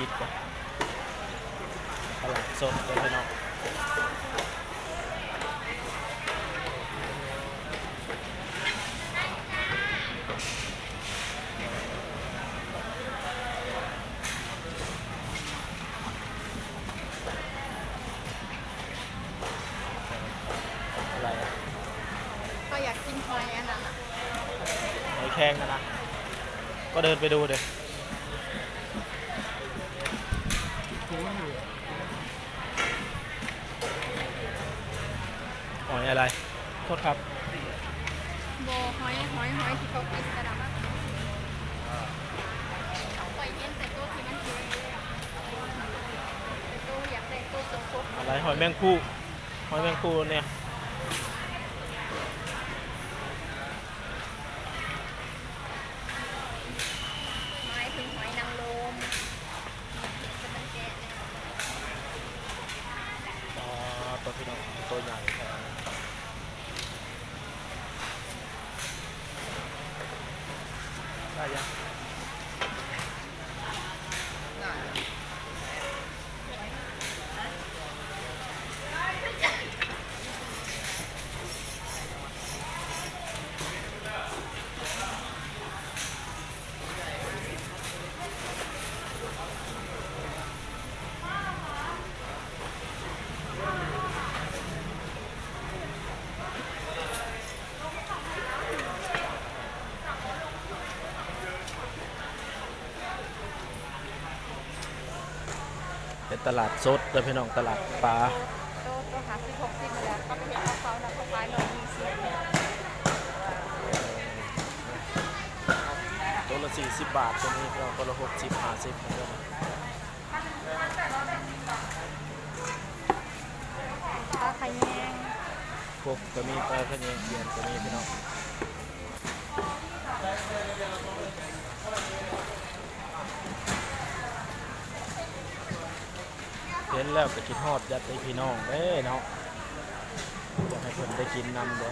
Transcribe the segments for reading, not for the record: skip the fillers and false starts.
กิจก่อนตลาดสดเลยพี่น้องอะไรอะ ก็อยากกินหอยอันนั้นอ่ะ หอยแครงนะก็เดินไปดูเดี๋ยหอยอะไรโทษครับ โบหอยที่เขากินกันนะปล่อยเย็นแต่ตัวที่มันเยอะแต่ตัวอยากได้ตัวสดอะไรหอยแมงภู่หอยแมงภู่เนี่ยๆหมายถึงหอยนางรมจะเป็นแกะเนี่ย ตัวพี่น้องตัวใหญ่แค่ได้ยังเป็นตลาดสดเลยพี่น้องตลาดปลาตัวหา16 10มาแล้วก็ไปเห็นเขานะเขาขาย120ตัวละ40 บาทตัวนี้พี่น้องตัวละ60 50เหมือนกัน ปลาไข่แยง พวกก็มีปลาขะแยงเขียนก็มีพี่น้องเห็นแล้วก็คิดฮอดยัดไปพี่น้องเด้เนาะอยากให้เพิ่นได้กินนำเด้อ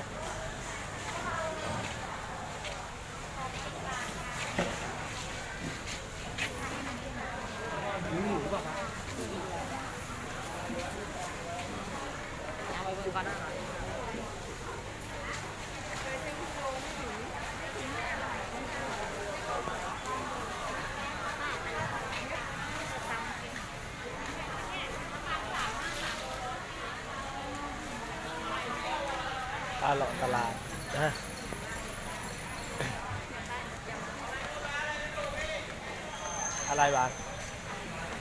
ปลาหลอกตลาดนะอะไรบ้าง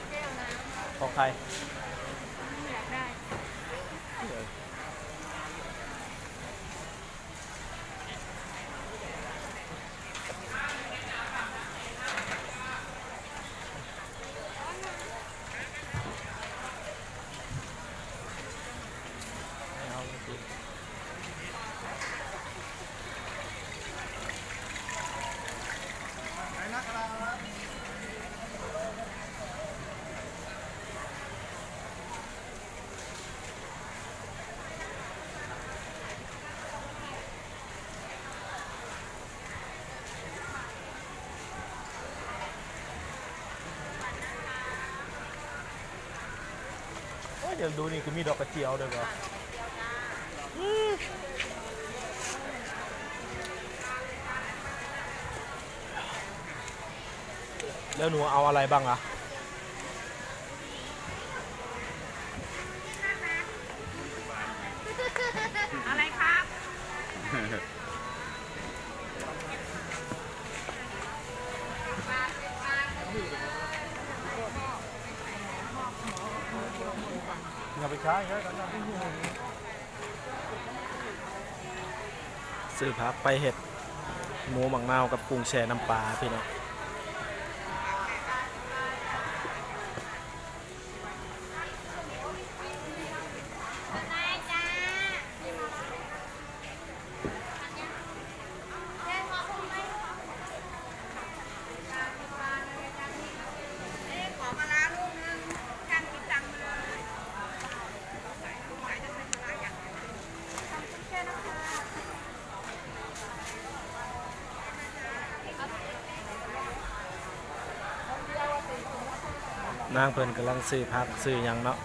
แก้วน้ำ ของใคร อยากได้ เอาจริงโอ้ยเดี๋ยวดูนี่คือมีดอกกระเจียวด้วยเหรอแล้วหนูเอาอะไรบ้างอะ อะไรครับ อย่าไปใช้ซื้อผักไปเห็ดหมูหมักนาวกับกุ้งแช่น้ำปลาพี่น้อง นางเพิ่นกำลังซื้อผักซื้อหยังเนาะ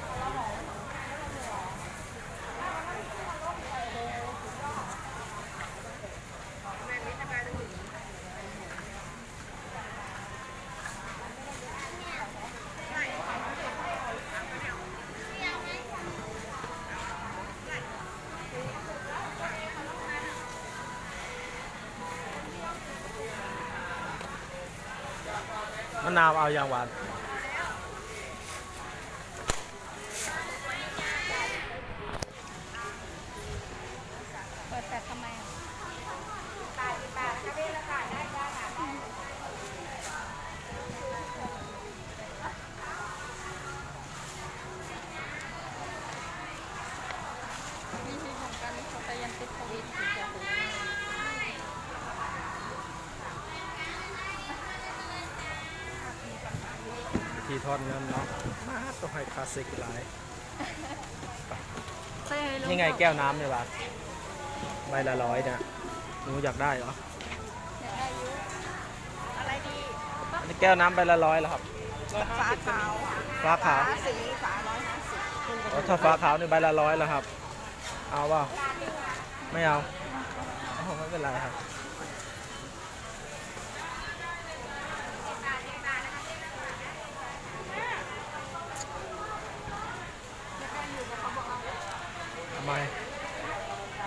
มะนาวเอาอย่างหวาน เปิดแต่ทำไมอ่ะวิธีของการเขาไปยันติดโควิดถึงจะถึง วิธีทอดเงินเนาะมาต้องให้คลาสสิกหลาย ใช่ลุง นี่ไงแก้วน้ำเนี่ยบาทใบละ100เนี่ยหนูอยากได้เหรอ อยากได้อยุอะไรดี อันนี้แก้วน้ำใบละ100แล้วครับ ฟ้าขาว ฟ้าขาว สีฟ้า150 อ๋อถ้าฟ้าขาวนี่ใบละ100แล้วครับ เอาเปล่าไม่เอาเอาไม่เป็นไรครับทำไม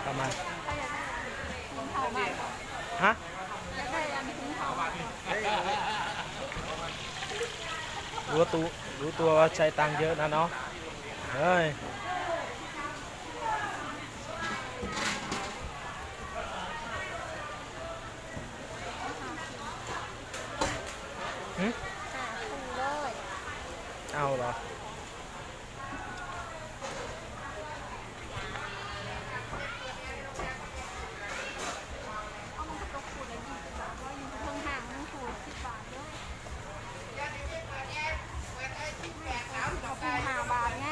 ทำไม ถ้าอยากได้ถุงเผามาก ฮะ อยากได้อันถุงเผามาก รู้ตัวว่าใช้ตังค์เยอะนะเนาะเฮ้ยหึ ค่ะถูเลย เอาเหรอ เอามันก็ขูดเลย20 บาทว่าอยู่ที่เพิ่งห่างนั่งขูด10 บาทด้วยเอาขูด5 บาทไง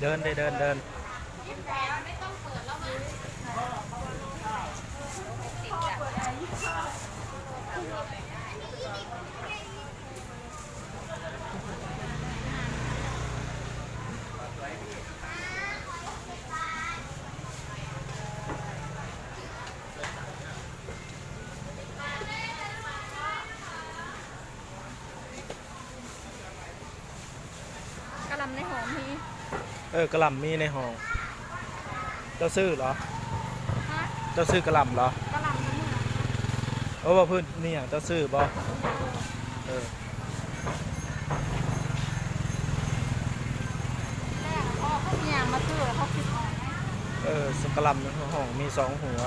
เดินเดินกะหล่ำในหอมมี กระหล่ำมีในห้องเจ้าซื้อเหรอ ฮะ เจ้าซื้อกระหล่ำเหรอก ะหล่ำน้ำมัน โอ้ว่าพื้นนี่อย่างเจ้าซื้อบ่เออ แรกพ่อเขาเมียมาซื้อแล้วเขาคิดออกไหม สกระหล่ำในห้องมี2 หัว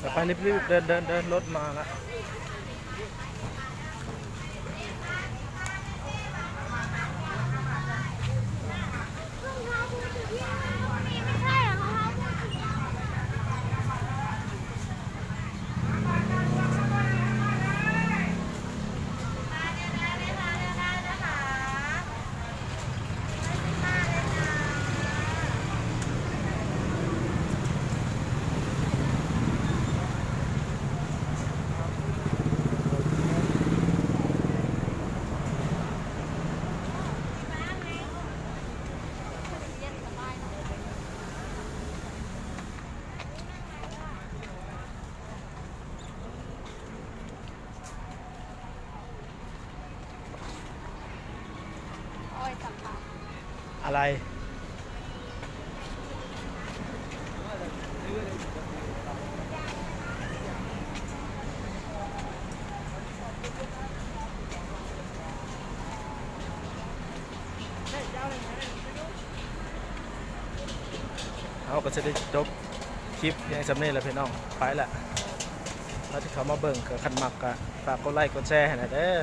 แต่ไปรีบๆเดินรถมาละอ้อยสับปะ อะไร เขาก็จะได้จบคลิปอย่างสำเร็จแล้วพี่น้องไปละถ้าที่เขามาเบิ่งก็คันมักก็ฝากกดไลค์กดแชร์ให้หน่อยเด้อ